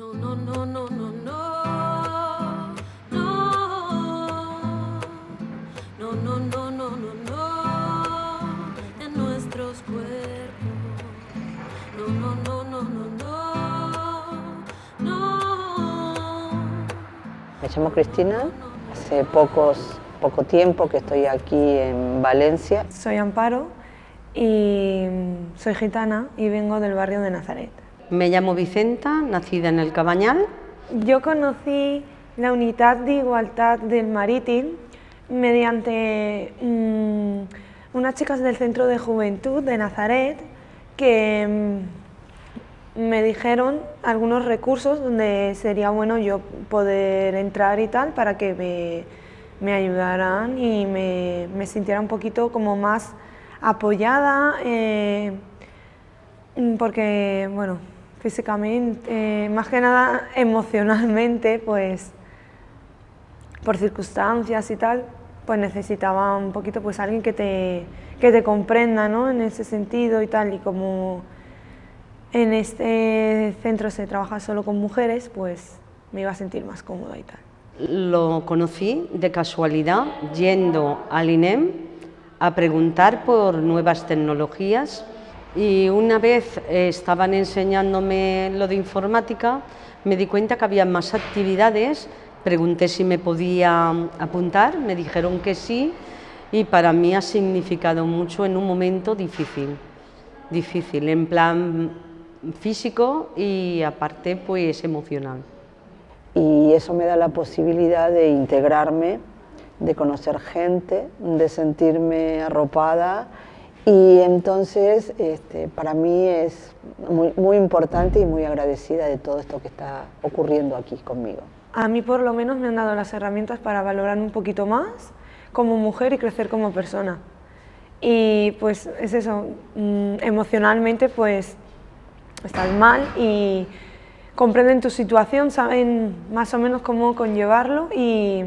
No, no, no, no, no, no, no, no, no, no, no, no, no, en nuestros cuerpos. No, no, no, no, no, no, no. Me llamo Cristina, hace poco tiempo que estoy aquí en Valencia. Soy Amparo y soy gitana y vengo del barrio de Nazaret. Me llamo Vicenta, nacida en el Cabanyal. Yo conocí la Unitat d'Igualtat del Marítim mediante unas chicas del Centro de Juventud de Nazaret que me dijeron algunos recursos donde sería bueno yo poder entrar y tal para que me ayudaran y me sintiera un poquito como más apoyada, porque bueno, físicamente, más que nada emocionalmente, pues por circunstancias y tal, pues necesitaba un poquito pues alguien que te comprenda, ¿no? En ese sentido y tal, y como en este centro se trabaja solo con mujeres, pues me iba a sentir más cómoda y tal. Lo conocí de casualidad yendo al INEM a preguntar por nuevas tecnologías y una vez estaban enseñándome lo de informática, me di cuenta que había más actividades, pregunté si me podía apuntar, me dijeron que sí y para mí ha significado mucho en un momento difícil en plan físico y aparte pues emocional. Y eso me da la posibilidad de integrarme, de conocer gente, de sentirme arropada y entonces para mí es muy importante y muy agradecida de todo esto que está ocurriendo aquí conmigo. A mí por lo menos me han dado las herramientas para valorar un poquito más como mujer y crecer como persona. Y pues es eso, emocionalmente pues estás mal y comprenden tu situación, saben más o menos cómo conllevarlo y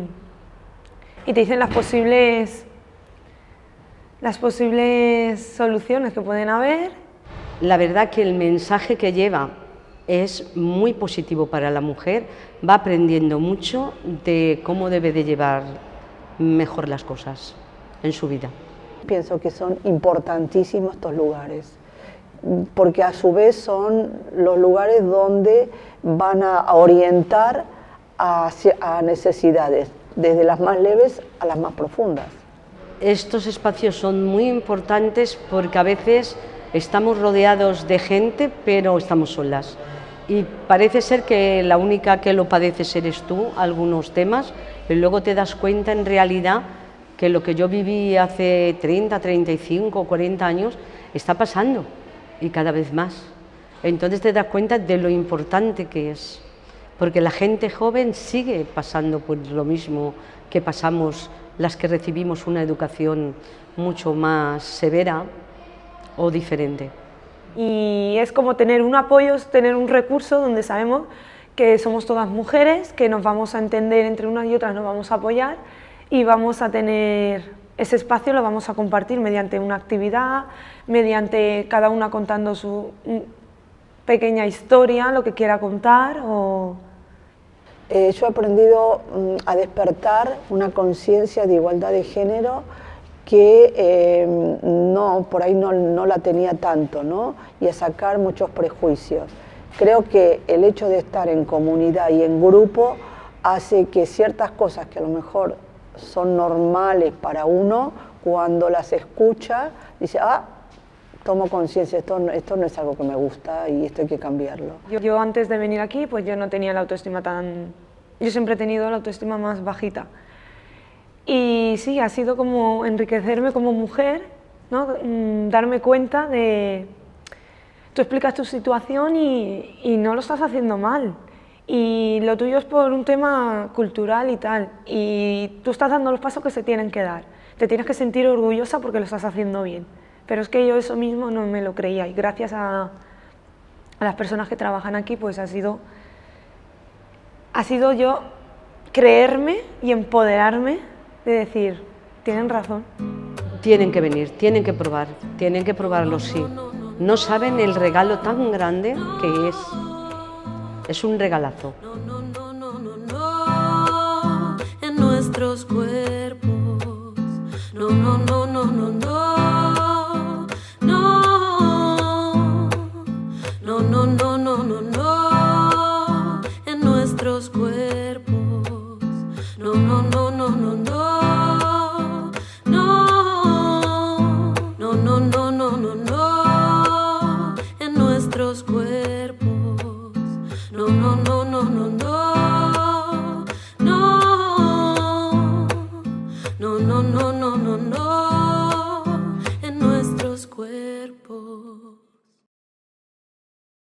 te dicen las posibles soluciones que pueden haber. La verdad que el mensaje que lleva es muy positivo para la mujer, va aprendiendo mucho de cómo debe de llevar mejor las cosas en su vida. Pienso que son importantísimos estos lugares, porque a su vez son los lugares donde van a orientar a necesidades, desde las más leves a las más profundas. Estos espacios son muy importantes porque a veces estamos rodeados de gente, pero estamos solas. Y parece ser que la única que lo padeces eres tú, algunos temas, y luego te das cuenta en realidad que lo que yo viví hace 30, 35, 40 años está pasando y cada vez más. Entonces te das cuenta de lo importante que es, porque la gente joven sigue pasando por lo mismo que pasamos las que recibimos una educación mucho más severa o diferente. Y es como tener un apoyo, tener un recurso donde sabemos que somos todas mujeres, que nos vamos a entender entre unas y otras, nos vamos a apoyar y vamos a tener ese espacio, lo vamos a compartir mediante una actividad, mediante cada una contando su pequeña historia, lo que quiera contar. Yo he aprendido a despertar una conciencia de igualdad de género que por ahí no la tenía tanto, ¿no? Y a sacar muchos prejuicios. Creo que el hecho de estar en comunidad y en grupo hace que ciertas cosas que a lo mejor son normales para uno, cuando las escucha, dice, tomo conciencia, esto no es algo que me gusta y esto hay que cambiarlo. Yo antes de venir aquí, pues yo no tenía la autoestima tan... Yo siempre he tenido la autoestima más bajita. Y sí, ha sido como enriquecerme como mujer, ¿no? Darme cuenta de... Tú explicas tu situación y no lo estás haciendo mal. Y lo tuyo es por un tema cultural y tal. Y tú estás dando los pasos que se tienen que dar. Te tienes que sentir orgullosa porque lo estás haciendo bien. Pero es que yo eso mismo no me lo creía. Y gracias a las personas que trabajan aquí, pues ha sido yo creerme y empoderarme de decir, tienen razón. Tienen que venir, tienen que probarlo, sí. No saben el regalo tan grande que es Es un regalazo. No, no, no, no, no, no, en nuestros cuerpos.